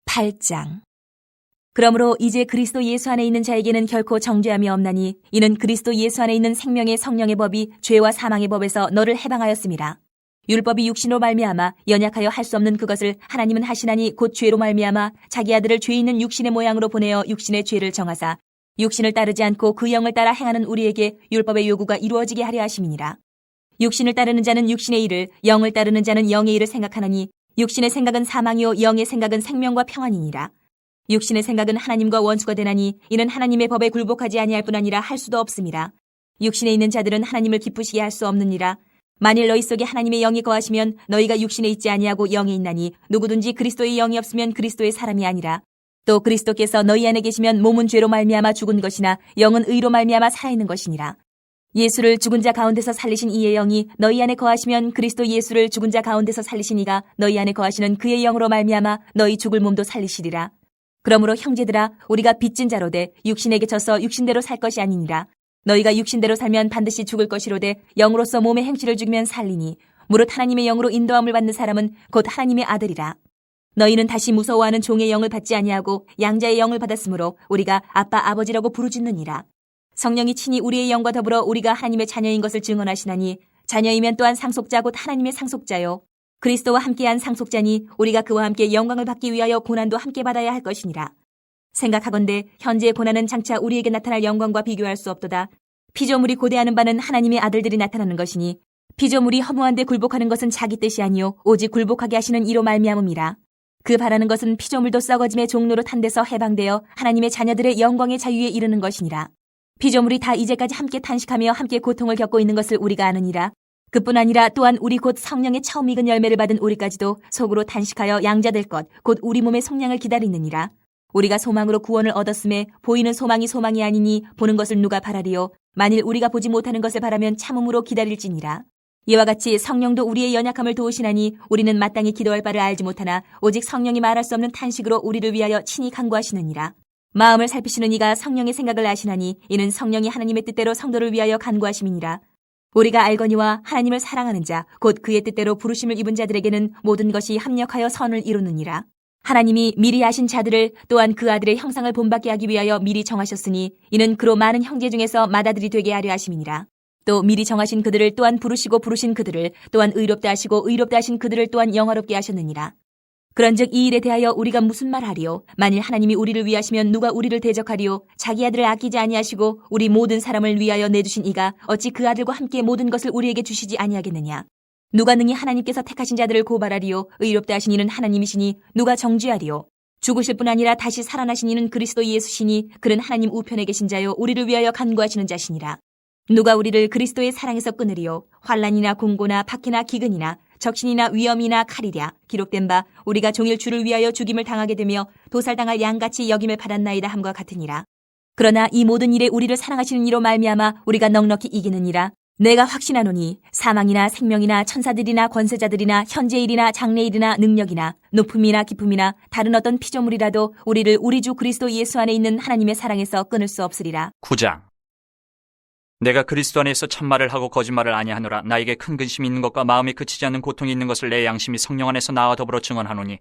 8장. 그러므로 이제 그리스도 예수 안에 있는 자에게는 결코 정죄함이 없나니 이는 그리스도 예수 안에 있는 생명의 성령의 법이 죄와 사망의 법에서 너를 해방하였음이라. 율법이 육신으로 말미암아 연약하여 할 수 없는 그것을 하나님은 하시나니 곧 죄로 말미암아 자기 아들을 죄 있는 육신의 모양으로 보내어 육신의 죄를 정하사 육신을 따르지 않고 그 영을 따라 행하는 우리에게 율법의 요구가 이루어지게 하려 하심이니라. 육신을 따르는 자는 육신의 일을, 영을 따르는 자는 영의 일을 생각하나니 육신의 생각은 사망이요 영의 생각은 생명과 평안이니라. 육신의 생각은 하나님과 원수가 되나니 이는 하나님의 법에 굴복하지 아니할 뿐 아니라 할 수도 없음이라. 육신에 있는 자들은 하나님을 기쁘시게 할 수 없느니라. 만일 너희 속에 하나님의 영이 거하시면 너희가 육신에 있지 아니하고 영에 있나니 누구든지 그리스도의 영이 없으면 그리스도의 사람이 아니라. 또 그리스도께서 너희 안에 계시면 몸은 죄로 말미암아 죽은 것이나 영은 의로 말미암아 살아있는 것이니라. 예수를 죽은 자 가운데서 살리신 이의 영이 너희 안에 거하시면 그리스도 예수를 죽은 자 가운데서 살리신 이가 너희 안에 거하시는 그의 영으로 말미암아 너희 죽을 몸도 살리시리라. 그러므로 형제들아 우리가 빚진 자로 돼 육신에게 져서 육신대로 살 것이 아니니라. 너희가 육신대로 살면 반드시 죽을 것이로되 영으로서 몸의 행실을 죽이면 살리니 무릇 하나님의 영으로 인도함을 받는 사람은 곧 하나님의 아들이라. 너희는 다시 무서워하는 종의 영을 받지 아니하고 양자의 영을 받았으므로 우리가 아빠 아버지라고 부르짖느니라. 성령이 친히 우리의 영과 더불어 우리가 하나님의 자녀인 것을 증언하시나니 자녀이면 또한 상속자 곧 하나님의 상속자요 그리스도와 함께한 상속자니 우리가 그와 함께 영광을 받기 위하여 고난도 함께 받아야 할 것이니라. 생각하건대 현재의 고난은 장차 우리에게 나타날 영광과 비교할 수 없도다. 피조물이 고대하는 바는 하나님의 아들들이 나타나는 것이니 피조물이 허무한 데 굴복하는 것은 자기 뜻이 아니요 오직 굴복하게 하시는 이로 말미암음이라. 그 바라는 것은 피조물도 썩어짐의 종로로 탄 데서 해방되어 하나님의 자녀들의 영광의 자유에 이르는 것이니라. 피조물이 다 이제까지 함께 탄식하며 함께 고통을 겪고 있는 것을 우리가 아느니라. 그뿐 아니라 또한 우리 곧 성령의 처음 익은 열매를 받은 우리까지도 속으로 탄식하여 양자될 것 곧 우리 몸의 속량을 기다리느니라. 우리가 소망으로 구원을 얻었음에 보이는 소망이 소망이 아니니 보는 것을 누가 바라리요. 만일 우리가 보지 못하는 것을 바라면 참음으로 기다릴지니라. 이와 같이 성령도 우리의 연약함을 도우시나니 우리는 마땅히 기도할 바를 알지 못하나 오직 성령이 말할 수 없는 탄식으로 우리를 위하여 친히 간구하시느니라. 마음을 살피시는 이가 성령의 생각을 아시나니 이는 성령이 하나님의 뜻대로 성도를 위하여 간구하심이니라. 우리가 알거니와 하나님을 사랑하는 자 곧 그의 뜻대로 부르심을 입은 자들에게는 모든 것이 합력하여 선을 이루느니라. 하나님이 미리 아신 자들을 또한 그 아들의 형상을 본받게 하기 위하여 미리 정하셨으니 이는 그로 많은 형제 중에서 맏아들이 되게 하려 하심이니라. 또 미리 정하신 그들을 또한 부르시고 부르신 그들을 또한 의롭다 하시고 의롭다 하신 그들을 또한 영화롭게 하셨느니라. 그런즉 이 일에 대하여 우리가 무슨 말하리요? 만일 하나님이 우리를 위하시면 누가 우리를 대적하리요? 자기 아들을 아끼지 아니하시고 우리 모든 사람을 위하여 내주신 이가 어찌 그 아들과 함께 모든 것을 우리에게 주시지 아니하겠느냐? 누가 능히 하나님께서 택하신 자들을 고발하리요? 의롭다 하신 이는 하나님이시니 누가 정죄하리요? 죽으실 뿐 아니라 다시 살아나신 이는 그리스도 예수시니 그는 하나님 우편에 계신 자요 우리를 위하여 간구하시는 자시니라. 누가 우리를 그리스도의 사랑에서 끊으리요? 환난이나 공고나 박해나 기근이나 적신이나 위험이나 칼이랴. 기록된 바 우리가 종일 주를 위하여 죽임을 당하게 되며 도살당할 양같이 여김을 받았나이다 함과 같으니라. 그러나 이 모든 일에 우리를 사랑하시는 이로 말미암아 우리가 넉넉히 이기느니라. 내가 확신하노니 사망이나 생명이나 천사들이나 권세자들이나 현재일이나 장래일이나 능력이나 높음이나 깊음이나 다른 어떤 피조물이라도 우리를 우리 주 그리스도 예수 안에 있는 하나님의 사랑에서 끊을 수 없으리라. 9장. 내가 그리스도 안에서 참말을 하고 거짓말을 아니하노라. 나에게 큰 근심이 있는 것과 마음이 그치지 않는 고통이 있는 것을 내 양심이 성령 안에서 나와 더불어 증언하노니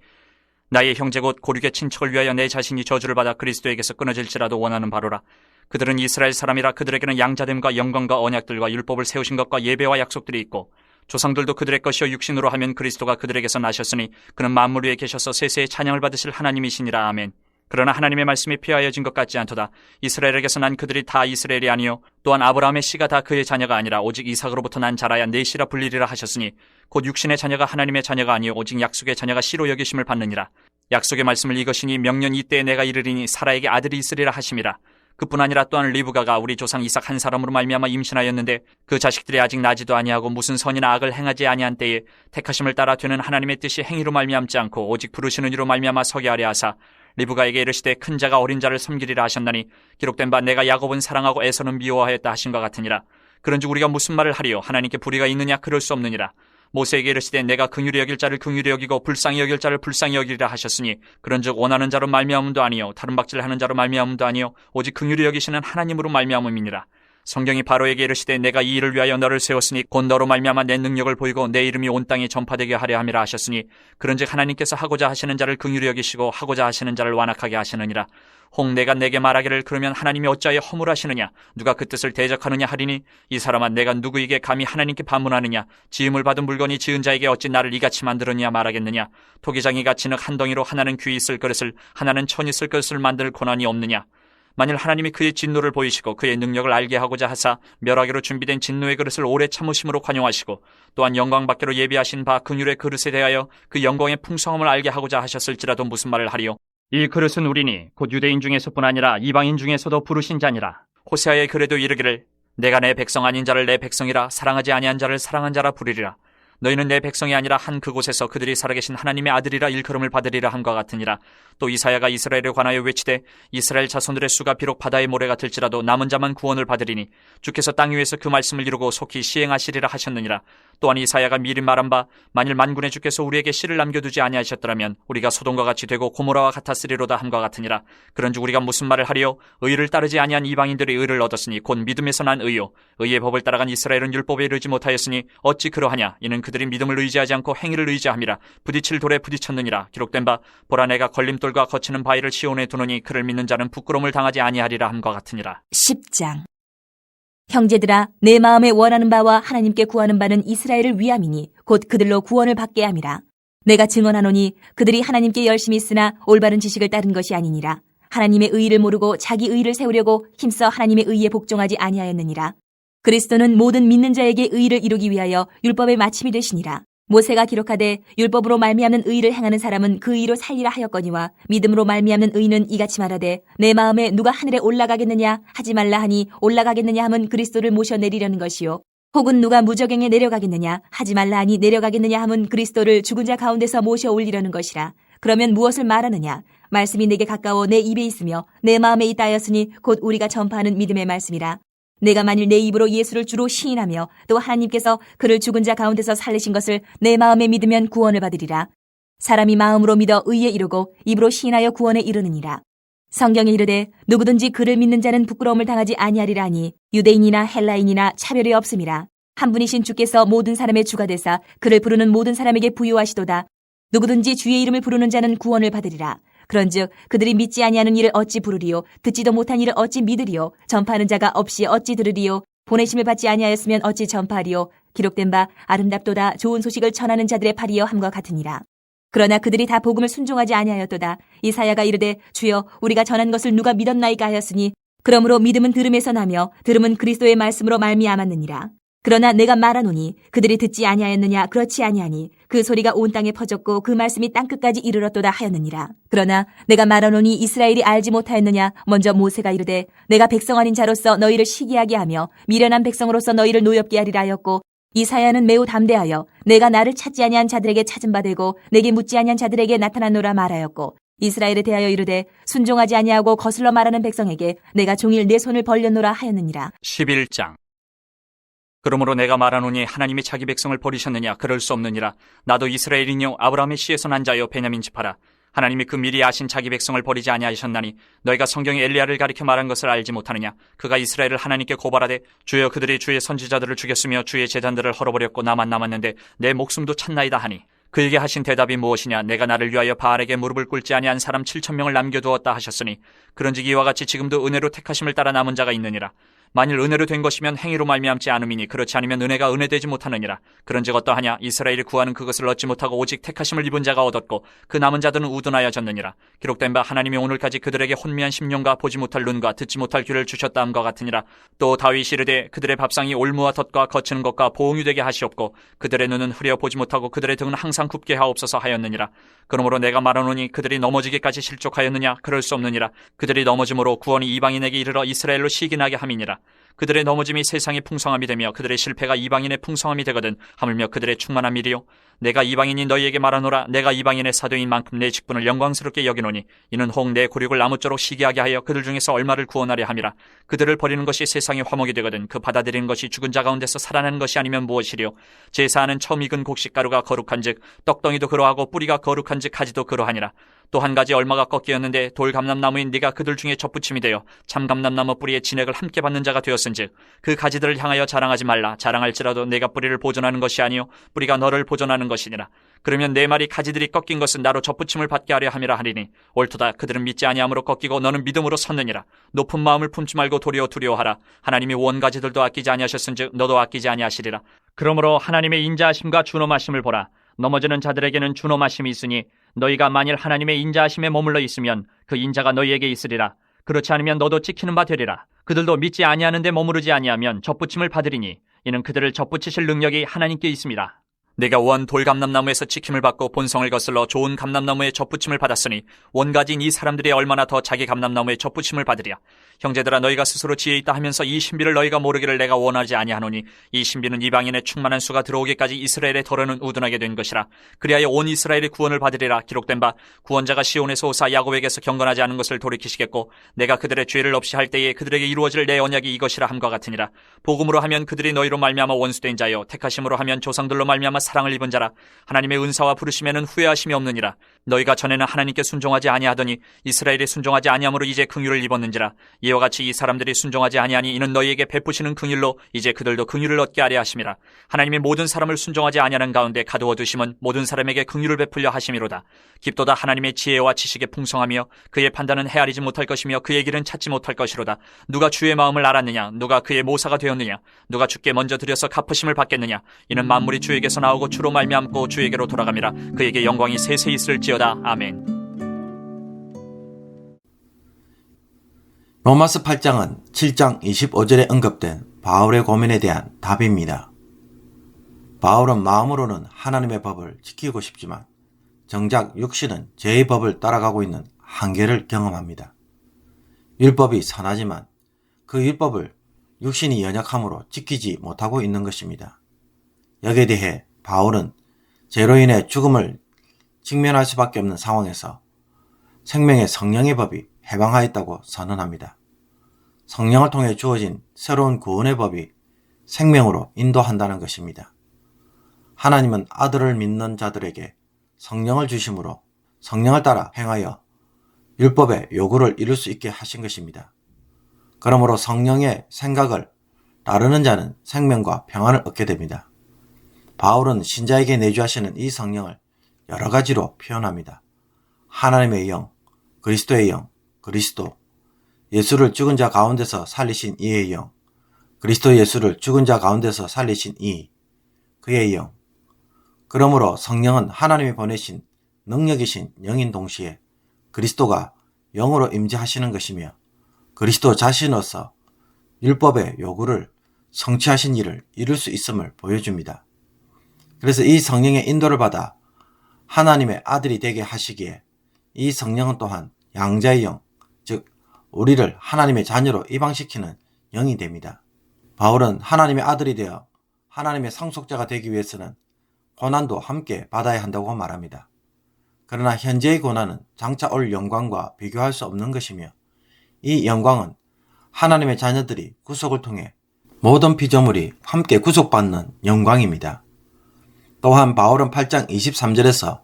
나의 형제 곧 고륙의 친척을 위하여 내 자신이 저주를 받아 그리스도에게서 끊어질지라도 원하는 바로라. 그들은 이스라엘 사람이라 그들에게는 양자됨과 영광과 언약들과 율법을 세우신 것과 예배와 약속들이 있고 조상들도 그들의 것이요 육신으로 하면 그리스도가 그들에게서 나셨으니 그는 만물 위에 계셔서 세세의 찬양을 받으실 하나님이시니라. 아멘. 그러나 하나님의 말씀이 폐하여진 것 같지 않도다. 이스라엘에게서 난 그들이 다 이스라엘이 아니요 또한 아브라함의 씨가 다 그의 자녀가 아니라 오직 이삭으로부터 난 자라야 내 씨라 불리리라 하셨으니 곧 육신의 자녀가 하나님의 자녀가 아니요 오직 약속의 자녀가 씨로 여기심을 받느니라. 약속의 말씀을 이것이니 명년 이때에 내가 이르리니 사라에게 아들이 있으리라 하심이라. 그뿐 아니라 또한 리브가가 우리 조상 이삭 한 사람으로 말미암아 임신하였는데 그 자식들이 아직 나지도 아니하고 무슨 선이나 악을 행하지 아니한 때에 택하심을 따라 되는 하나님의 뜻이 행위로 말미암지 않고 오직 부르시는 이로 말미암아 서게 하려 하사 리브가에게 이르시되 큰 자가 어린 자를 섬기리라 하셨나니 기록된 바 내가 야곱은 사랑하고 에서는 미워하였다 하신 것 같으니라. 그런즉 우리가 무슨 말을 하리요? 하나님께 불의가 있느냐? 그럴 수 없느니라. 모세에게 이르시되 내가 긍휼히 여길 자를 긍휼히 여기고 불쌍히 여길 자를 불쌍히 여기리라 하셨으니 그런즉 원하는 자로 말미암음도 아니요 다른 박질하는 자로 말미암음도 아니요 오직 긍휼히 여기시는 하나님으로 말미암음이니라. 성경이 바로에게 이르시되 내가 이 일을 위하여 너를 세웠으니 곧 너로 말미암아 내 능력을 보이고 내 이름이 온 땅에 전파되게 하려 함이라 하셨으니 그런즉 하나님께서 하고자 하시는 자를 긍휼히 여기시고 하고자 하시는 자를 완악하게 하시느니라. 혹 내가 내게 말하기를 그러면 하나님이 어찌하여 허물하시느냐 누가 그 뜻을 대적하느냐 하리니 이 사람아 내가 누구에게 감히 하나님께 반문하느냐 지음을 받은 물건이 지은 자에게 어찌 나를 이같이 만들었냐 말하겠느냐 토기장이가 진흙 한 덩이로 하나는 귀 있을 그릇을 하나는 천 있을 그릇을 만들 권한이 없느냐. 만일 하나님이 그의 진노를 보이시고 그의 능력을 알게 하고자 하사 멸하기로 준비된 진노의 그릇을 오래 참으심으로 관용하시고 또한 영광받기로 예비하신 바 긍휼의 그릇에 대하여 그 영광의 풍성함을 알게 하고자 하셨을지라도 무슨 말을 하리요. 이 그릇은 우리니 곧 유대인 중에서뿐 아니라 이방인 중에서도 부르신 자니라. 호세아의 글에도 이르기를 내가 내 백성 아닌 자를 내 백성이라 사랑하지 아니한 자를 사랑한 자라 부르리라. 너희는 내 백성이 아니라 한 그곳에서 그들이 살아계신 하나님의 아들이라 일컬음을 받으리라 한과 같으니라. 또 이사야가 이스라엘에 관하여 외치되 이스라엘 자손들의 수가 비록 바다의 모래 같을지라도 남은 자만 구원을 받으리니 주께서 땅 위에서 그 말씀을 이루고 속히 시행하시리라 하셨느니라. 또한 이사야가 미리 말한 바 만일 만군의 주께서 우리에게 씨를 남겨두지 아니하셨더라면 우리가 소돔과 같이 되고 고모라와 같았으리로다 함과 같으니라. 그런즉 우리가 무슨 말을 하리요. 의를 따르지 아니한 이방인들이 의를 얻었으니 곧 믿음에서 난 의요. 의의 법을 따라간 이스라엘은 율법에 이르지 못하였으니 어찌 그러하냐. 이는 그들이 믿음을 의지하지 않고 행위를 의지함이라. 부딪힐 돌에 부딪혔느니라. 기록된 바 보라 내가 걸림돌과 거치는 바위를 시온에 두노니 그를 믿는 자는 부끄러움을 당하지 아니하리라 함과 같으니라. 10장. 형제들아 내 마음에 원하는 바와 하나님께 구하는 바는 이스라엘을 위함이니 곧 그들로 구원을 받게 함이라. 내가 증언하노니 그들이 하나님께 열심히 쓰나 올바른 지식을 따른 것이 아니니라. 하나님의 의의를 모르고 자기 의의를 세우려고 힘써 하나님의 의의에 복종하지 아니하였느니라. 그리스도는 모든 믿는 자에게 의의를 이루기 위하여 율법의 마침이 되시니라. 모세가 기록하되 율법으로 말미암는 의의를 행하는 사람은 그 의의로 살리라 하였거니와 믿음으로 말미암는 의는 이같이 말하되 내 마음에 누가 하늘에 올라가겠느냐 하지 말라 하니 올라가겠느냐 함은 그리스도를 모셔 내리려는 것이요 혹은 누가 무저갱에 내려가겠느냐 하지 말라 하니 내려가겠느냐 함은 그리스도를 죽은 자 가운데서 모셔 올리려는 것이라. 그러면 무엇을 말하느냐. 말씀이 내게 가까워 내 입에 있으며 내 마음에 있다 하였으니 곧 우리가 전파하는 믿음의 말씀이라. 내가 만일 내 입으로 예수를 주로 시인하며 또 하나님께서 그를 죽은 자 가운데서 살리신 것을 내 마음에 믿으면 구원을 받으리라. 사람이 마음으로 믿어 의에 이르고 입으로 시인하여 구원에 이르느니라. 성경에 이르되 누구든지 그를 믿는 자는 부끄러움을 당하지 아니하리라 하니 유대인이나 헬라인이나 차별이 없음이라. 한 분이신 주께서 모든 사람의 주가 되사 그를 부르는 모든 사람에게 부유하시도다. 누구든지 주의 이름을 부르는 자는 구원을 받으리라. 그런즉 그들이 믿지 아니하는 일을 어찌 부르리요 듣지도 못한 일을 어찌 믿으리요 전파하는 자가 없이 어찌 들으리요 보내심을 받지 아니하였으면 어찌 전파하리요 기록된 바 아름답도다 좋은 소식을 전하는 자들의 팔이여 함과 같으니라. 그러나 그들이 다 복음을 순종하지 아니하였도다. 이사야가 이르되 주여 우리가 전한 것을 누가 믿었나이까 하였으니 그러므로 믿음은 들음에서 나며 들음은 그리스도의 말씀으로 말미암았느니라. 그러나 내가 말하노니 그들이 듣지 아니하였느냐 그렇지 아니하니 그 소리가 온 땅에 퍼졌고 그 말씀이 땅끝까지 이르렀도다 하였느니라. 그러나 내가 말하노니 이스라엘이 알지 못하였느냐 먼저 모세가 이르되 내가 백성 아닌 자로서 너희를 시기하게 하며 미련한 백성으로서 너희를 노엽게 하리라 하였고 이사야는 매우 담대하여 내가 나를 찾지 아니한 자들에게 찾은 바 되고 내게 묻지 아니한 자들에게 나타나노라 말하였고 이스라엘에 대하여 이르되 순종하지 아니하고 거슬러 말하는 백성에게 내가 종일 내 손을 벌렸노라 하였느니라. 11장. 그러므로 내가 말하노니 하나님이 자기 백성을 버리셨느냐 그럴 수 없느니라. 나도 이스라엘이뇨 아브라함의 씨에서 난 자여 베냐민 지파라. 하나님이 그 미리 아신 자기 백성을 버리지 아니하셨나니 너희가 성경에 엘리야를 가리켜 말한 것을 알지 못하느냐. 그가 이스라엘을 하나님께 고발하되 주여 그들이 주의 선지자들을 죽였으며 주의 제단들을 헐어버렸고 나만 남았는데 내 목숨도 찾나이다 하니 그에게 하신 대답이 무엇이냐. 내가 나를 위하여 바알에게 무릎을 꿇지 아니한 사람 7,000명을 남겨두었다 하셨으니 그런즉 이와 같이 지금도 은혜로 택하심을 따라 남은 자가 있느니라. 만일 은혜로 된 것이면 행위로 말미암지 않음이니 그렇지 않으면 은혜가 은혜되지 못하느니라. 그런즉 어떠하냐. 이스라엘이 구하는 그것을 얻지 못하고 오직 택하심을 입은 자가 얻었고 그 남은 자들은 우둔하여졌느니라. 기록된 바 하나님이 오늘까지 그들에게 혼미한 심령과 보지 못할 눈과 듣지 못할 귀를 주셨다 함과 같으니라. 또 다윗이 이르되 그들의 밥상이 올무와 덫과 거치는 것과 보응이 되게 하시옵고 그들의 눈은 흐려 보지 못하고 그들의 등은 항상 굽게 하옵소서 하였느니라. 그러므로 내가 말하노니 그들이 넘어지기까지 실족하였느냐 그럴 수 없느니라. 그들이 넘어짐으로 구원이 이방인에게 이르러 이스라엘로 시기나게 함이니라. 그들의 넘어짐이 세상의 풍성함이 되며 그들의 실패가 이방인의 풍성함이 되거든 하물며 그들의 충만한 일이요 내가 이방인이 너희에게 말하노라. 내가 이방인의 사도인 만큼 내 직분을 영광스럽게 여기노니 이는 혹 내 굴욕을 아무쪼록 시기하게 하여 그들 중에서 얼마를 구원하려 함이라. 그들을 버리는 것이 세상의 화목이 되거든 그 받아들이는 것이 죽은 자 가운데서 살아나는 것이 아니면 무엇이리요. 제사하는 처음 익은 곡식가루가 거룩한즉 떡덩이도 그러하고 뿌리가 거룩한즉 가지도 그러하니라. 또 한 가지 얼마가 꺾이었는데 돌 감람나무인 네가 그들 중에 접붙임이 되어 참 감람나무 뿌리에 진액을 함께 받는 자가 되었으니 하셨은즉 그 가지들을 향하여 자랑하지 말라. 자랑할지라도 내가 뿌리를 보존하는 것이 아니요 뿌리가 너를 보존하는 것이니라. 그러면 내 말이 가지들이 꺾인 것은 나로 접붙임을 받게 하려 함이라 하리니 옳도다. 그들은 믿지 아니함으로 꺾이고 너는 믿음으로 섰느니라. 높은 마음을 품지 말고 도리어 두려워하라. 하나님이 원 가지들도 아끼지 아니하셨은즉 너도 아끼지 아니하시리라. 그러므로 하나님의 인자하심과 준엄하심을 보라. 넘어지는 자들에게는 준엄하심이 있으니 너희가 만일 하나님의 인자하심에 머물러 있으면 그 인자가 너희에게 있으리라. 그렇지 않으면 너도 찍히는 바 되리라. 그들도 믿지 아니하는데 머무르지 아니하면 접붙임을 받으리니 이는 그들을 접붙이실 능력이 하나님께 있습니다. 내가 원 돌감람나무에서 지킴을 받고 본성을 거슬러 좋은 감람나무에 접붙임을 받았으니 원가지인 이 사람들이 얼마나 더 자기 감람나무에 접붙임을 받으랴. 형제들아 너희가 스스로 지혜 있다 하면서 이 신비를 너희가 모르기를 내가 원하지 아니하노니 이 신비는 이방인의 충만한 수가 들어오기까지 이스라엘의 덫은 우둔하게 된 것이라. 그리하여 온 이스라엘의 구원을 받으리라. 기록된 바 구원자가 시온에서 오사 야곱에게서 경건하지 않은 것을 돌이키시겠고 내가 그들의 죄를 없이 할 때에 그들에게 이루어질 내 언약이 이것이라 함과 같으니라. 복음으로 하면 그들이 너희로 말미암아 원수된 자요 택하심으로 하면 조상들로 말미암아 사랑을 입은 자라. 하나님의 은사와 부르심에는 후회하심이 없느니라. 너희가 전에는 하나님께 순종하지 아니하더니 이스라엘이 순종하지 아니함으로 이제 긍휼을 입었는지라. 이와 같이 이 사람들이 순종하지 아니하니 이는 너희에게 베푸시는 긍휼로 이제 그들도 긍휼을 얻게 하려 하심이라. 하나님이 모든 사람을 순종하지 아니하는 가운데 가두어 두심은 모든 사람에게 긍휼을 베풀려 하심이로다. 깊도다 하나님의 지혜와 지식의 풍성하며 그의 판단은 헤아리지 못할 것이며 그의 길은 찾지 못할 것이로다. 누가 주의 마음을 알았느냐? 누가 그의 모사가 되었느냐? 누가 주께 먼저 드려서 갚으심을 받겠느냐? 이는 만물이 주에게서 나오고 주로 말미암고 주에게로 돌아감이라. 그에게 영광이 세세 있을지어다. 아멘. 로마서 8장은 7장 25절에 언급된 바울의 고민에 대한 답입니다. 바울은 마음으로는 하나님의 법을 지키고 싶지만 정작 육신은 죄의 법을 따라가고 있는 한계를 경험합니다. 율법이 선하지만 그 율법을 육신이 연약함으로 지키지 못하고 있는 것입니다. 여기에 대해 바울은 죄로 인해 죽음을 직면할 수밖에 없는 상황에서 생명의 성령의 법이 해방하였다고 선언합니다. 성령을 통해 주어진 새로운 구원의 법이 생명으로 인도한다는 것입니다. 하나님은 아들을 믿는 자들에게 성령을 주심으로 성령을 따라 행하여 율법의 요구를 이룰 수 있게 하신 것입니다. 그러므로 성령의 생각을 따르는 자는 생명과 평안을 얻게 됩니다. 바울은 신자에게 내주하시는 이 성령을 여러 가지로 표현합니다. 하나님의 영, 그리스도의 영, 그리스도, 예수를 죽은 자 가운데서 살리신 이의 영, 그리스도 예수를 죽은 자 가운데서 살리신 이, 그의 영. 그러므로 성령은 하나님이 보내신 능력이신 영인 동시에 그리스도가 영으로 임재하시는 것이며 그리스도 자신으로서 율법의 요구를 성취하신 일을 이룰 수 있음을 보여줍니다. 그래서 이 성령의 인도를 받아 하나님의 아들이 되게 하시기에 이 성령은 또한 양자의 영, 즉 우리를 하나님의 자녀로 입양시키는 영이 됩니다. 바울은 하나님의 아들이 되어 하나님의 상속자가 되기 위해서는 고난도 함께 받아야 한다고 말합니다. 그러나 현재의 고난은 장차 올 영광과 비교할 수 없는 것이며 이 영광은 하나님의 자녀들이 구속을 통해 모든 피조물이 함께 구속받는 영광입니다. 또한 바울은 8장 23절에서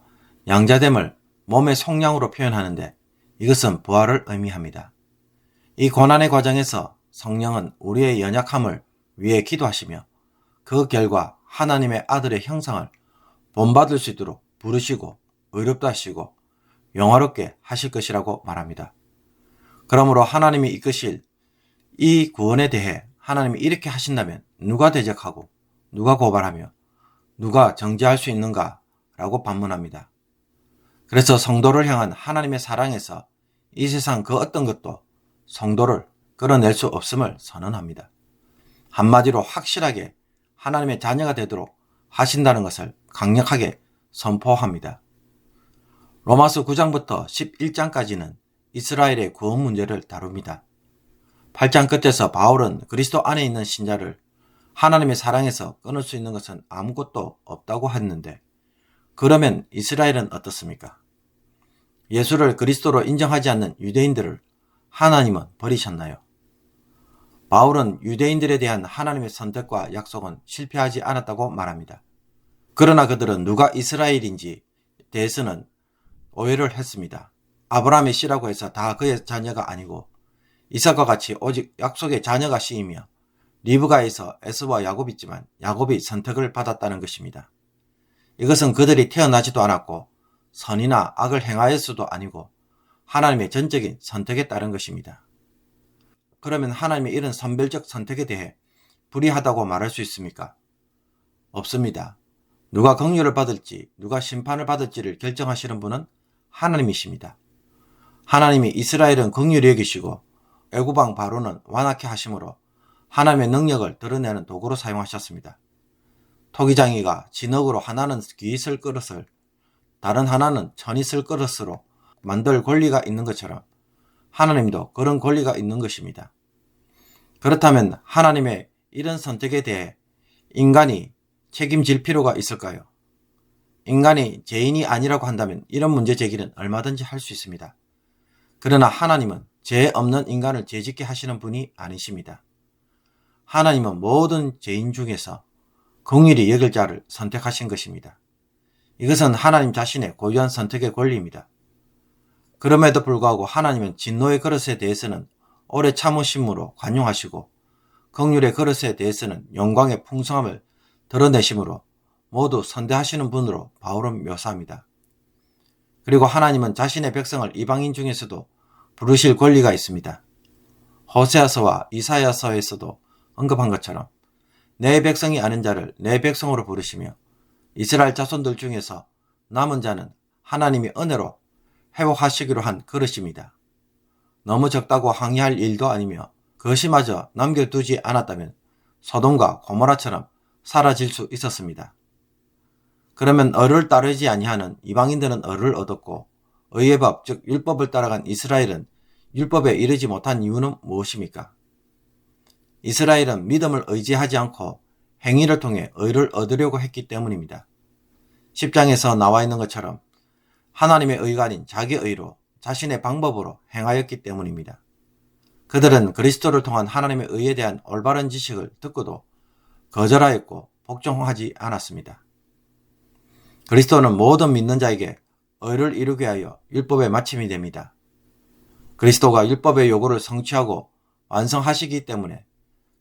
양자됨을 몸의 속량으로 표현하는데 이것은 부활을 의미합니다. 이 고난의 과정에서 성령은 우리의 연약함을 위해 기도하시며 그 결과 하나님의 아들의 형상을 본받을 수 있도록 부르시고 의롭다 하시고 영화롭게 하실 것이라고 말합니다. 그러므로 하나님이 이끄실 이 구원에 대해 하나님이 이렇게 하신다면 누가 대적하고 누가 고발하며 누가 정죄할 수 있는가? 라고 반문합니다. 그래서 성도를 향한 하나님의 사랑에서 이 세상 그 어떤 것도 성도를 끌어낼 수 없음을 선언합니다. 한마디로 확실하게 하나님의 자녀가 되도록 하신다는 것을 강력하게 선포합니다. 로마서 9장부터 11장까지는 이스라엘의 구원 문제를 다룹니다. 8장 끝에서 바울은 그리스도 안에 있는 신자를 하나님의 사랑에서 끊을 수 있는 것은 아무것도 없다고 했는데 그러면 이스라엘은 어떻습니까? 예수를 그리스도로 인정하지 않는 유대인들을 하나님은 버리셨나요? 바울은 유대인들에 대한 하나님의 선택과 약속은 실패하지 않았다고 말합니다. 그러나 그들은 누가 이스라엘인지 대해서는 오해를 했습니다. 아브라함의 씨라고 해서 다 그의 자녀가 아니고 이삭과 같이 오직 약속의 자녀가 씨이며 리브가에서 에서와 야곱이 있지만 야곱이 선택을 받았다는 것입니다. 이것은 그들이 태어나지도 않았고 선이나 악을 행하였어도 아니고 하나님의 전적인 선택에 따른 것입니다. 그러면 하나님의 이런 선별적 선택에 대해 불의하다고 말할 수 있습니까? 없습니다. 누가 긍휼을 받을지 누가 심판을 받을지를 결정하시는 분은 하나님이십니다. 하나님이 이스라엘은 긍휼히 여기시고 애굽왕 바로는 완악해 하심으로 하나님의 능력을 드러내는 도구로 사용하셨습니다. 토기장이가 진흙으로 하나는 귀 쓸 그릇을 다른 하나는 천이 쓸 그릇으로 만들 권리가 있는 것처럼 하나님도 그런 권리가 있는 것입니다. 그렇다면 하나님의 이런 선택에 대해 인간이 책임질 필요가 있을까요? 인간이 죄인이 아니라고 한다면 이런 문제 제기는 얼마든지 할 수 있습니다. 그러나 하나님은 죄 없는 인간을 죄짓게 하시는 분이 아니십니다. 하나님은 모든 죄인 중에서 긍휼히 여길 자를 선택하신 것입니다. 이것은 하나님 자신의 고유한 선택의 권리입니다. 그럼에도 불구하고 하나님은 진노의 그릇에 대해서는 오래 참으심으로 관용하시고 긍휼의 그릇에 대해서는 영광의 풍성함을 드러내심으로 모두 선대하시는 분으로 바울은 묘사합니다. 그리고 하나님은 자신의 백성을 이방인 중에서도 부르실 권리가 있습니다. 호세아서와 이사야서에서도 언급한 것처럼 내 백성이 아는 자를 내 백성으로 부르시며 이스라엘 자손들 중에서 남은 자는 하나님이 은혜로 회복하시기로 한 그릇입니다. 너무 적다고 항의할 일도 아니며 그것이 마저 남겨두지 않았다면 소돔과 고모라처럼 사라질 수 있었습니다. 그러면 의를 따르지 아니하는 이방인들은 의를 얻었고 의의 법, 즉 율법을 따라간 이스라엘은 율법에 이르지 못한 이유는 무엇입니까? 이스라엘은 믿음을 의지하지 않고 행위를 통해 의를 얻으려고 했기 때문입니다. 10장에서 나와 있는 것처럼 하나님의 의가 아닌 자기 의로 자신의 방법으로 행하였기 때문입니다. 그들은 그리스도를 통한 하나님의 의에 대한 올바른 지식을 듣고도 거절하였고 복종하지 않았습니다. 그리스도는 모든 믿는 자에게 의를 이루게 하여 율법의 마침이 됩니다. 그리스도가 율법의 요구를 성취하고 완성하시기 때문에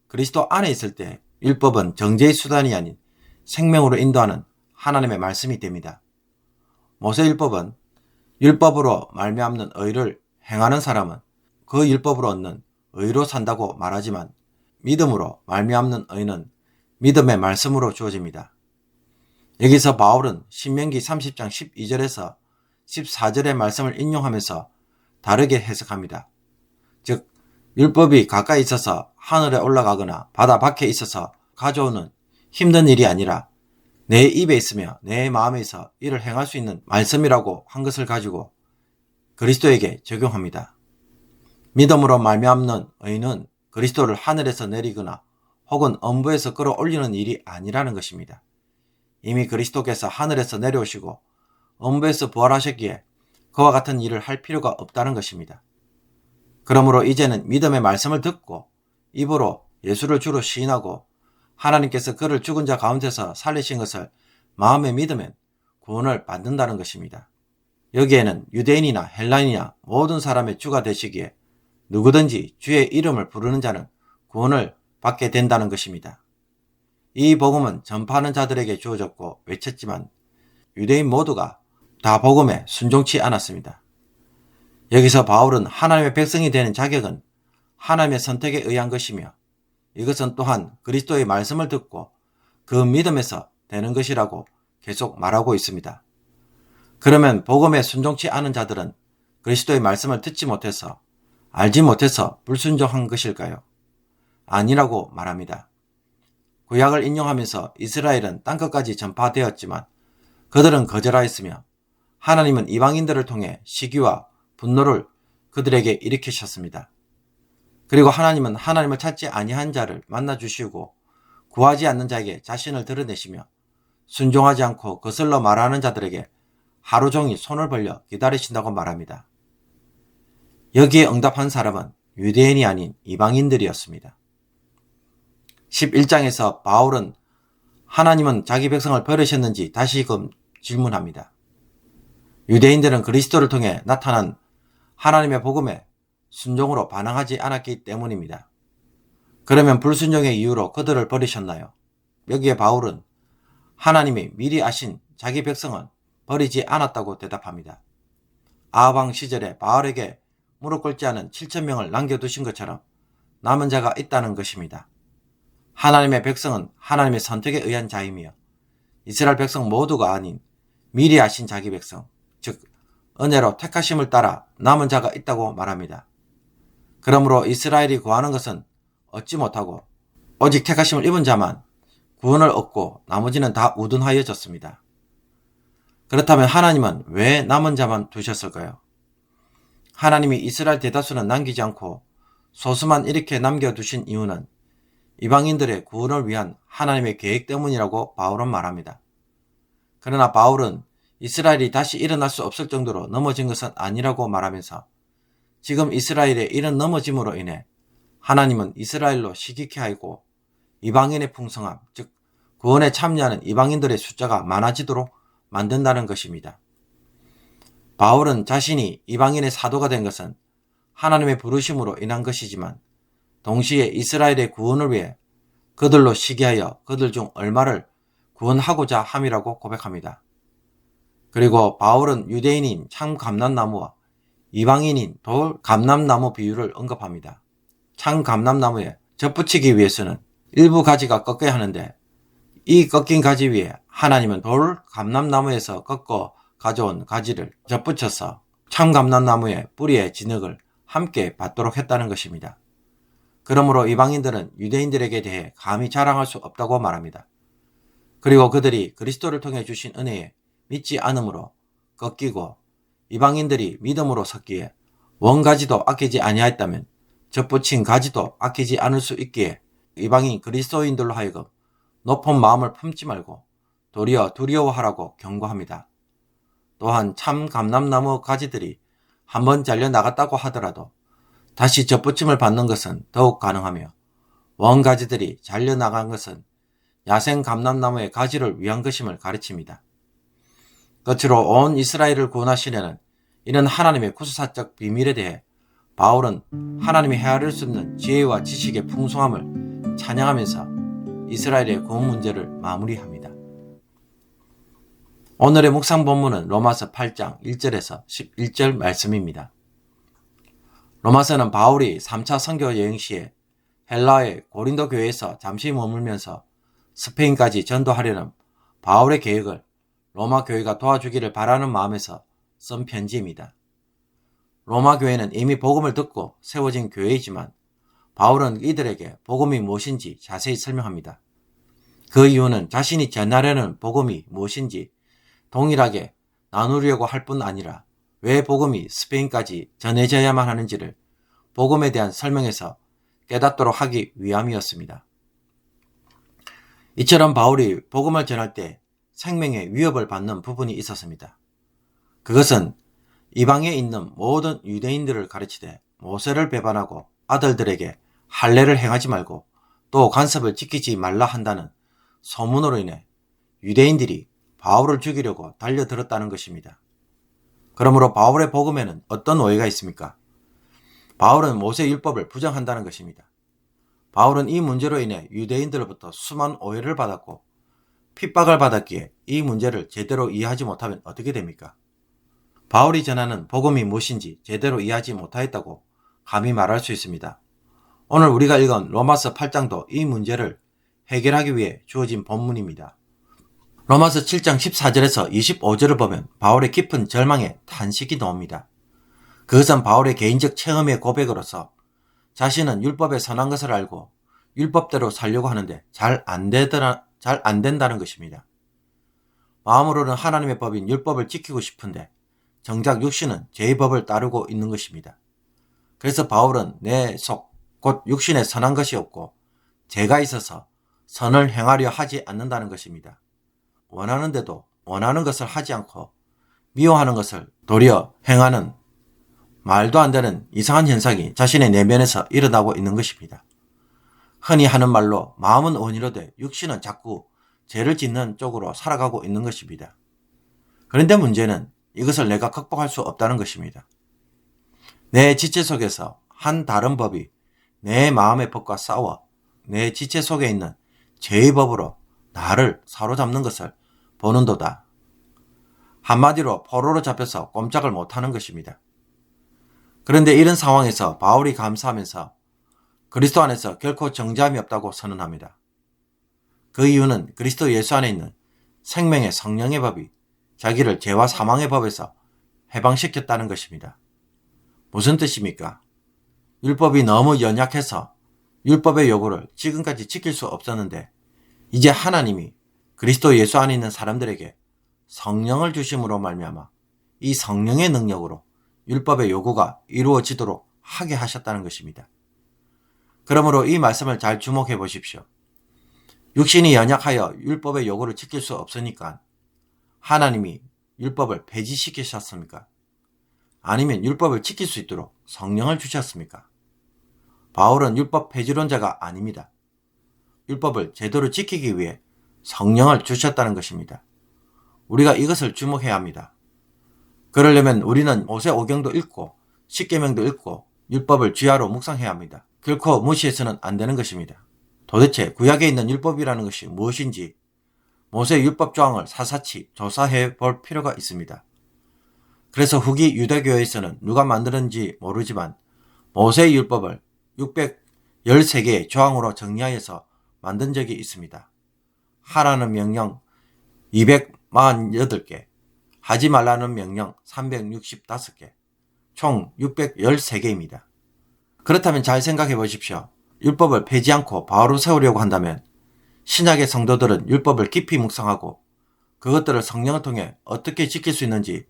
그리스도 안에 있을 때 율법은 정죄의 수단이 아닌 생명으로 인도하는 하나님의 말씀이 됩니다. 모세율법은 율법으로 말미암는 의를 행하는 사람은 그 율법으로 얻는 의로 산다고 말하지만 믿음으로 말미암는 의는 믿음의 말씀으로 주어집니다. 여기서 바울은 신명기 30장 12절에서 14절의 말씀을 인용하면서 다르게 해석합니다. 즉 율법이 가까이 있어서 하늘에 올라가거나 바다 밖에 있어서 가져오는 힘든 일이 아니라 내 입에 있으며 내 마음에서 이를 행할 수 있는 말씀이라고 한 것을 가지고 그리스도에게 적용합니다. 믿음으로 말미암는 의는 그리스도를 하늘에서 내리거나 혹은 엄부에서 끌어올리는 일이 아니라는 것입니다. 이미 그리스도께서 하늘에서 내려오시고 엄부에서 부활하셨기에 그와 같은 일을 할 필요가 없다는 것입니다. 그러므로 이제는 믿음의 말씀을 듣고 입으로 예수를 주로 시인하고 하나님께서 그를 죽은 자 가운데서 살리신 것을 마음에 믿으면 구원을 받는다는 것입니다. 여기에는 유대인이나 헬라인이나 모든 사람의 주가 되시기에 누구든지 주의 이름을 부르는 자는 구원을 받게 된다는 것입니다. 이 복음은 전파하는 자들에게 주어졌고 외쳤지만 유대인 모두가 다 복음에 순종치 않았습니다. 여기서 바울은 하나님의 백성이 되는 자격은 하나님의 선택에 의한 것이며 이것은 또한 그리스도의 말씀을 듣고 그 믿음에서 되는 것이라고 계속 말하고 있습니다. 그러면 복음에 순종치 않은 자들은 그리스도의 말씀을 듣지 못해서 알지 못해서 불순종한 것일까요? 아니라고 말합니다. 구약을 인용하면서 이스라엘은 땅끝까지 전파되었지만 그들은 거절하였으며 하나님은 이방인들을 통해 시기와 분노를 그들에게 일으키셨습니다. 그리고 하나님은 하나님을 찾지 아니한 자를 만나주시고 구하지 않는 자에게 자신을 드러내시며 순종하지 않고 거슬러 말하는 자들에게 하루 종일 손을 벌려 기다리신다고 말합니다. 여기에 응답한 사람은 유대인이 아닌 이방인들이었습니다. 11장에서 바울은 하나님은 자기 백성을 버리셨는지 다시금 질문합니다. 유대인들은 그리스도를 통해 나타난 하나님의 복음에 순종으로 반응하지 않았기 때문입니다. 그러면 불순종의 이유로 그들을 버리셨나요? 여기에 바울은 하나님이 미리 아신 자기 백성은 버리지 않았다고 대답합니다. 아합 왕 시절에 바울에게 무릎 꿇지 않은 7,000명을 남겨두신 것처럼 남은 자가 있다는 것입니다. 하나님의 백성은 하나님의 선택에 의한 자이며 이스라엘 백성 모두가 아닌 미리 아신 자기 백성, 즉 은혜로 택하심을 따라 남은 자가 있다고 말합니다. 그러므로 이스라엘이 구하는 것은 얻지 못하고 오직 택하심을 입은 자만 구원을 얻고 나머지는 다 우둔하여졌습니다. 그렇다면 하나님은 왜 남은 자만 두셨을까요? 하나님이 이스라엘 대다수는 남기지 않고 소수만 이렇게 남겨두신 이유는 이방인들의 구원을 위한 하나님의 계획 때문이라고 바울은 말합니다. 그러나 바울은 이스라엘이 다시 일어날 수 없을 정도로 넘어진 것은 아니라고 말하면서 지금 이스라엘의 이런 넘어짐으로 인해 하나님은 이스라엘로 시기케 하고 이방인의 풍성함, 즉 구원에 참여하는 이방인들의 숫자가 많아지도록 만든다는 것입니다. 바울은 자신이 이방인의 사도가 된 것은 하나님의 부르심으로 인한 것이지만 동시에 이스라엘의 구원을 위해 그들로 시기하여 그들 중 얼마를 구원하고자 함이라고 고백합니다. 그리고 바울은 유대인인 참 감람나무와 이방인인 돌 감람나무 비유를 언급합니다. 참 감람나무에 접붙이기 위해서는 일부 가지가 꺾여야 하는데 이 꺾인 가지 위에 하나님은 돌 감람나무에서 꺾어 가져온 가지를 접붙여서 참 감람나무의 뿌리의 진흙을 함께 받도록 했다는 것입니다. 그러므로 이방인들은 유대인들에게 대해 감히 자랑할 수 없다고 말합니다. 그리고 그들이 그리스도를 통해 주신 은혜에 믿지 않으므로 꺾이고 이방인들이 믿음으로 섰기에 원가지도 아끼지 아니하였다면 접붙인 가지도 아끼지 않을 수 있기에 이방인 그리스도인들로 하여금 높은 마음을 품지 말고 도리어 두려워하라고 경고합니다. 또한 참 감람나무 가지들이 한번 잘려나갔다고 하더라도 다시 접붙임을 받는 것은 더욱 가능하며 원가지들이 잘려나간 것은 야생 감람나무의 가지를 위한 것임을 가르칩니다. 끝으로 온 이스라엘을 구원하시려는 이런 하나님의 구수사적 비밀에 대해 바울은 하나님이 헤아릴 수 없는 지혜와 지식의 풍성함을 찬양하면서 이스라엘의 구원 문제를 마무리합니다. 오늘의 묵상 본문은 로마서 8장 1절에서 11절 말씀입니다. 로마서는 바울이 3차 선교 여행 시에 헬라의 고린도 교회에서 잠시 머물면서 스페인까지 전도하려는 바울의 계획을 로마 교회가 도와주기를 바라는 마음에서 쓴 편지입니다. 로마 교회는 이미 복음을 듣고 세워진 교회이지만 바울은 이들에게 복음이 무엇인지 자세히 설명합니다. 그 이유는 자신이 전하려는 복음이 무엇인지 동일하게 나누려고 할 뿐 아니라 왜 복음이 스페인까지 전해져야만 하는지를 복음에 대한 설명에서 깨닫도록 하기 위함이었습니다. 이처럼 바울이 복음을 전할 때 생명의 위협을 받는 부분이 있었습니다. 그것은 이방에 있는 모든 유대인들을 가르치되 모세를 배반하고 아들들에게 할례를 행하지 말고 또 간섭을 지키지 말라 한다는 소문으로 인해 유대인들이 바울을 죽이려고 달려들었다는 것입니다. 그러므로 바울의 복음에는 어떤 오해가 있습니까? 바울은 모세 율법을 부정한다는 것입니다. 바울은 이 문제로 인해 유대인들로부터 수많은 오해를 받았고 핍박을 받았기에 이 문제를 제대로 이해하지 못하면 어떻게 됩니까? 바울이 전하는 복음이 무엇인지 제대로 이해하지 못하였다고 감히 말할 수 있습니다. 오늘 우리가 읽은 로마서 8장도 이 문제를 해결하기 위해 주어진 본문입니다. 로마서 7장 14절에서 25절을 보면 바울의 깊은 절망에 탄식이 나옵니다. 그것은 바울의 개인적 체험의 고백으로서 자신은 율법에 선한 것을 알고 율법대로 살려고 하는데 잘 안 된다는 것입니다. 마음으로는 하나님의 법인 율법을 지키고 싶은데 정작 육신은 죄의 법을 따르고 있는 것입니다. 그래서 바울은 내 속, 곧 육신에 선한 것이 없고 죄가 있어서 선을 행하려 하지 않는다는 것입니다. 원하는데도 원하는 것을 하지 않고 미워하는 것을 도리어 행하는 말도 안 되는 이상한 현상이 자신의 내면에서 일어나고 있는 것입니다. 흔히 하는 말로 마음은 원이로되 육신은 자꾸 죄를 짓는 쪽으로 살아가고 있는 것입니다. 그런데 문제는 이것을 내가 극복할 수 없다는 것입니다. 내 지체 속에서 한 다른 법이 내 마음의 법과 싸워 내 지체 속에 있는 죄의 법으로 나를 사로잡는 것을 보는도다. 한마디로 포로로 잡혀서 꼼짝을 못하는 것입니다. 그런데 이런 상황에서 바울이 감사하면서 그리스도 안에서 결코 정죄함이 없다고 선언합니다. 그 이유는 그리스도 예수 안에 있는 생명의 성령의 법이 자기를 죄와 사망의 법에서 해방시켰다는 것입니다. 무슨 뜻입니까? 율법이 너무 연약해서 율법의 요구를 지금까지 지킬 수 없었는데 이제 하나님이 그리스도 예수 안에 있는 사람들에게 성령을 주심으로 말미암아 이 성령의 능력으로 율법의 요구가 이루어지도록 하게 하셨다는 것입니다. 그러므로 이 말씀을 잘 주목해 보십시오. 육신이 연약하여 율법의 요구를 지킬 수 없으니까 하나님이 율법을 폐지시키셨습니까? 아니면 율법을 지킬 수 있도록 성령을 주셨습니까? 바울은 율법 폐지론자가 아닙니다. 율법을 제대로 지키기 위해 성령을 주셨다는 것입니다. 우리가 이것을 주목해야 합니다. 그러려면 우리는 모세오경도 읽고 십계명도 읽고 율법을 쥐하로 묵상해야 합니다. 결코 무시해서는 안 되는 것입니다. 도대체 구약에 있는 율법이라는 것이 무엇인지 모세 율법 조항을 사사치 조사해 볼 필요가 있습니다. 그래서 후기 유대교회에서는 누가 만들었는지 모르지만 모세 율법을 613개의 조항으로 정리하여서 만든 적이 있습니다. 하라는 명령 248개, 하지 말라는 명령 365개, 총 613개입니다. 그렇다면 잘 생각해 보십시오. 율법을 폐지 않고 바로 세우려고 한다면 신약의 성도들은 율법을 깊이 묵상하고 그것들을 성령을 통해 어떻게 지킬 수 있는지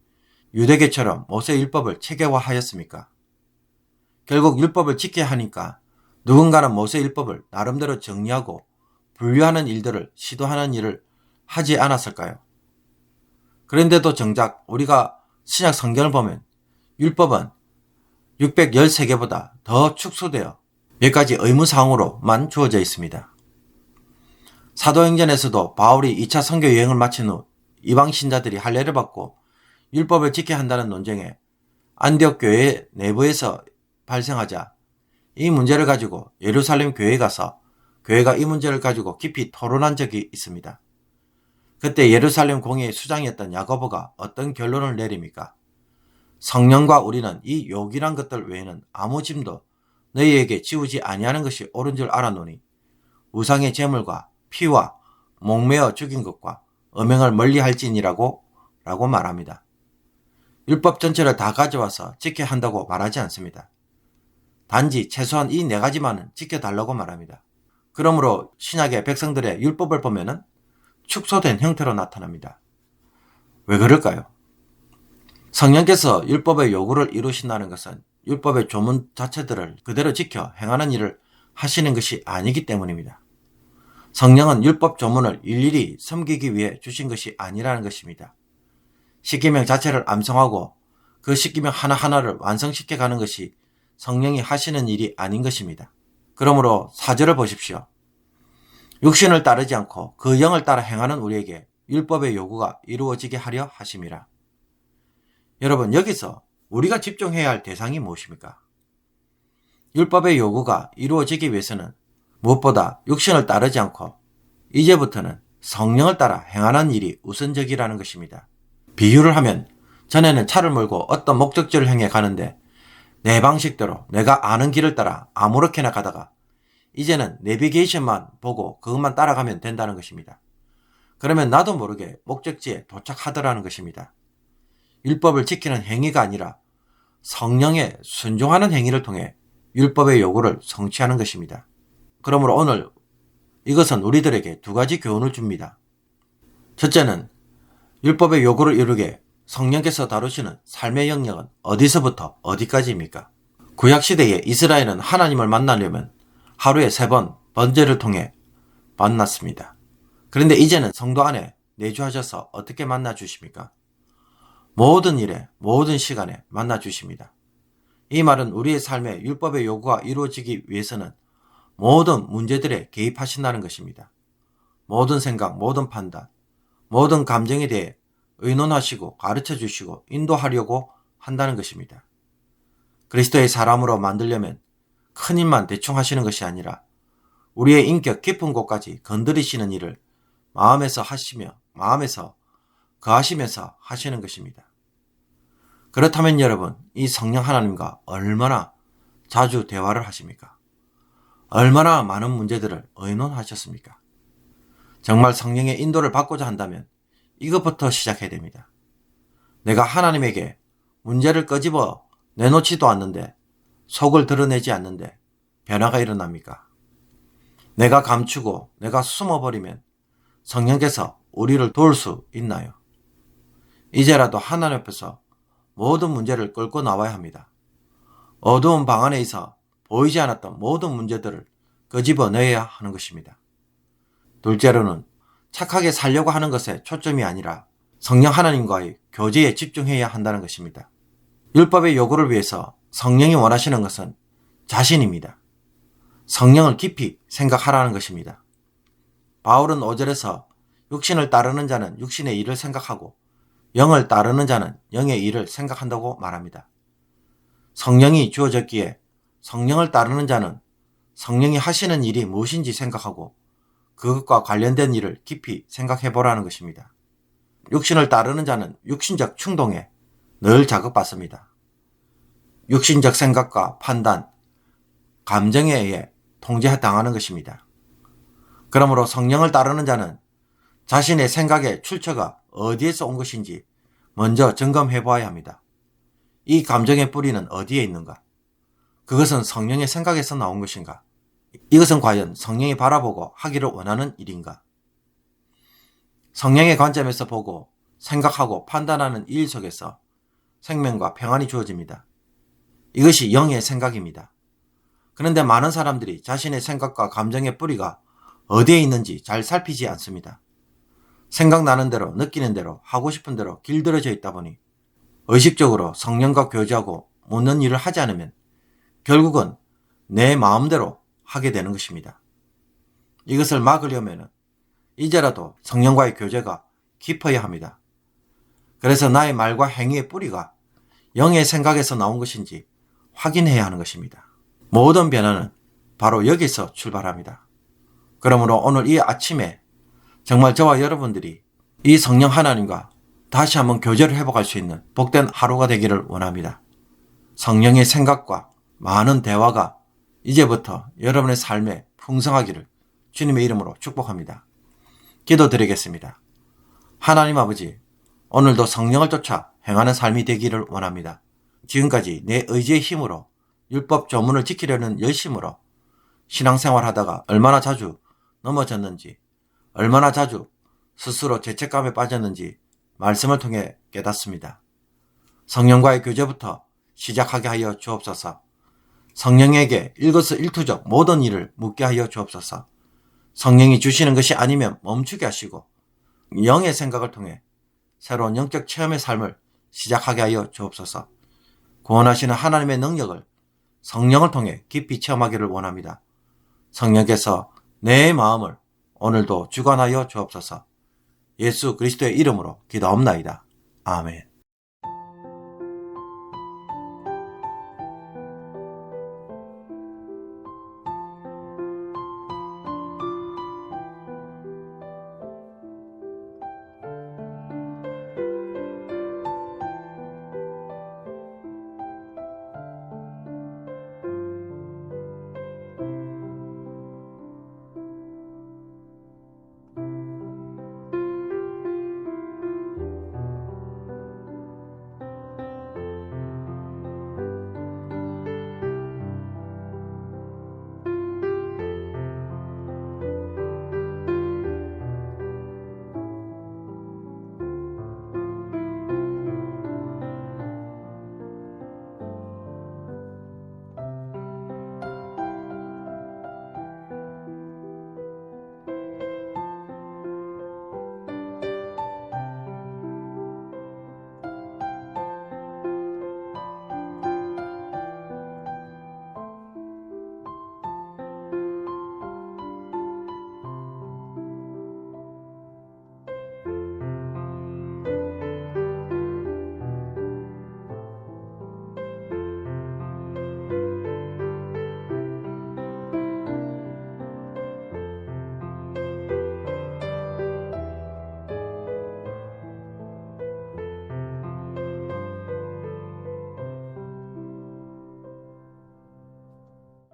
유대교처럼 모세 율법을 체계화하였습니까? 결국 율법을 지켜야 하니까 누군가는 모세 율법을 나름대로 정리하고 분류하는 일들을 시도하는 일을 하지 않았을까요? 그런데도 정작 우리가 신약 성경을 보면 율법은 613개보다 더 축소되어 몇 가지 의무사항으로만 주어져 있습니다. 사도행전에서도 바울이 2차 선교 여행을 마친 후 이방 신자들이 할례를 받고 율법을 지켜야 한다는 논쟁에 안디옥 교회 내부에서 발생하자 이 문제를 가지고 예루살렘 교회에 가서 교회가 이 문제를 가지고 깊이 토론한 적이 있습니다. 그때 예루살렘 공회의 수장이었던 야고보가 어떤 결론을 내립니까? 성령과 우리는 이 요긴한 것들 외에는 아무 짐도 너희에게 지우지 아니하는 것이 옳은 줄 알았노니 우상의 제물과 피와 목매어 죽인 것과 음행을 멀리할지니라고 말합니다. 율법 전체를 다 가져와서 지켜야 한다고 말하지 않습니다. 단지 최소한 이 4가지만은 지켜달라고 말합니다. 그러므로 신약의 백성들의 율법을 보면은 축소된 형태로 나타납니다. 왜 그럴까요? 성령께서 율법의 요구를 이루신다는 것은 율법의 조문 자체들을 그대로 지켜 행하는 일을 하시는 것이 아니기 때문입니다. 성령은 율법 조문을 일일이 섬기기 위해 주신 것이 아니라는 것입니다. 십계명 자체를 암송하고 그 십계명 하나하나를 완성시켜 가는 것이 성령이 하시는 일이 아닌 것입니다. 그러므로 4절을 보십시오. 육신을 따르지 않고 그 영을 따라 행하는 우리에게 율법의 요구가 이루어지게 하려 하심이라. 여러분, 여기서 우리가 집중해야 할 대상이 무엇입니까? 율법의 요구가 이루어지기 위해서는 무엇보다 육신을 따르지 않고 이제부터는 성령을 따라 행하는 일이 우선적이라는 것입니다. 비유를 하면 전에는 차를 몰고 어떤 목적지를 향해 가는데 내 방식대로 내가 아는 길을 따라 아무렇게나 가다가 이제는 내비게이션만 보고 그것만 따라가면 된다는 것입니다. 그러면 나도 모르게 목적지에 도착하더라는 것입니다. 율법을 지키는 행위가 아니라 성령에 순종하는 행위를 통해 율법의 요구를 성취하는 것입니다. 그러므로 오늘 이것은 우리들에게 2가지 교훈을 줍니다. 첫째는 율법의 요구를 이루게 성령께서 다루시는 삶의 영역은 어디서부터 어디까지입니까? 구약시대에 이스라엘은 하나님을 만나려면 하루에 3번 번제를 통해 만났습니다. 그런데 이제는 성도 안에 내주하셔서 어떻게 만나 주십니까? 모든 일에 모든 시간에 만나 주십니다. 이 말은 우리의 삶에 율법의 요구가 이루어지기 위해서는 모든 문제들에 개입하신다는 것입니다. 모든 생각, 모든 판단, 모든 감정에 대해 의논하시고 가르쳐 주시고 인도하려고 한다는 것입니다. 그리스도의 사람으로 만들려면 큰 일만 대충 하시는 것이 아니라 우리의 인격 깊은 곳까지 건드리시는 일을 마음에서 하시며 마음에서 거하시면서 하시는 것입니다. 그렇다면 여러분, 이 성령 하나님과 얼마나 자주 대화를 하십니까? 얼마나 많은 문제들을 의논하셨습니까? 정말 성령의 인도를 받고자 한다면 이것부터 시작해야 됩니다. 내가 하나님에게 문제를 끄집어 내놓지도 않는데, 속을 드러내지 않는데 변화가 일어납니까? 내가 감추고 내가 숨어버리면 성령께서 우리를 도울 수 있나요? 이제라도 하나님 앞에서 모든 문제를 끌고 나와야 합니다. 어두운 방 안에 있어 보이지 않았던 모든 문제들을 끄집어내야 하는 것입니다. 둘째로는 착하게 살려고 하는 것에 초점이 아니라 성령 하나님과의 교제에 집중해야 한다는 것입니다. 율법의 요구를 위해서 성령이 원하시는 것은 자신입니다. 성령을 깊이 생각하라는 것입니다. 바울은 5절에서 육신을 따르는 자는 육신의 일을 생각하고 영을 따르는 자는 영의 일을 생각한다고 말합니다. 성령이 주어졌기에 성령을 따르는 자는 성령이 하시는 일이 무엇인지 생각하고 그것과 관련된 일을 깊이 생각해 보라는 것입니다. 육신을 따르는 자는 육신적 충동에 늘 자극받습니다. 육신적 생각과 판단, 감정에 의해 통제당하는 것입니다. 그러므로 성령을 따르는 자는 자신의 생각의 출처가 어디에서 온 것인지 먼저 점검해 보아야 합니다. 이 감정의 뿌리는 어디에 있는가? 그것은 성령의 생각에서 나온 것인가? 이것은 과연 성령이 바라보고 하기를 원하는 일인가? 성령의 관점에서 보고 생각하고 판단하는 일 속에서 생명과 평안이 주어집니다. 이것이 영의 생각입니다. 그런데 많은 사람들이 자신의 생각과 감정의 뿌리가 어디에 있는지 잘 살피지 않습니다. 생각나는 대로, 느끼는 대로, 하고 싶은 대로 길들여져 있다 보니 의식적으로 성령과 교제하고 묻는 일을 하지 않으면 결국은 내 마음대로 하게 되는 것입니다. 이것을 막으려면 이제라도 성령과의 교제가 깊어야 합니다. 그래서 나의 말과 행위의 뿌리가 영의 생각에서 나온 것인지 확인해야 하는 것입니다. 모든 변화는 바로 여기서 출발합니다. 그러므로 오늘 이 아침에 정말 저와 여러분들이 이 성령 하나님과 다시 한번 교제를 회복할 수 있는 복된 하루가 되기를 원합니다. 성령의 생각과 많은 대화가 이제부터 여러분의 삶에 풍성하기를 주님의 이름으로 축복합니다. 기도드리겠습니다. 하나님 아버지, 오늘도 성령을 쫓아 행하는 삶이 되기를 원합니다. 지금까지 내 의지의 힘으로 율법 조문을 지키려는 열심으로 신앙생활 하다가 얼마나 자주 넘어졌는지, 얼마나 자주 스스로 죄책감에 빠졌는지 말씀을 통해 깨닫습니다. 성령과의 교제부터 시작하게 하여 주옵소서. 성령에게 일거수일투족 모든 일을 묻게 하여 주옵소서. 성령이 주시는 것이 아니면 멈추게 하시고 영의 생각을 통해 새로운 영적 체험의 삶을 시작하게 하여 주옵소서. 구원하시는 하나님의 능력을 성령을 통해 깊이 체험하기를 원합니다. 성령께서 내 마음을 오늘도 주관하여 주옵소서. 예수 그리스도의 이름으로 기도하옵나이다. 아멘.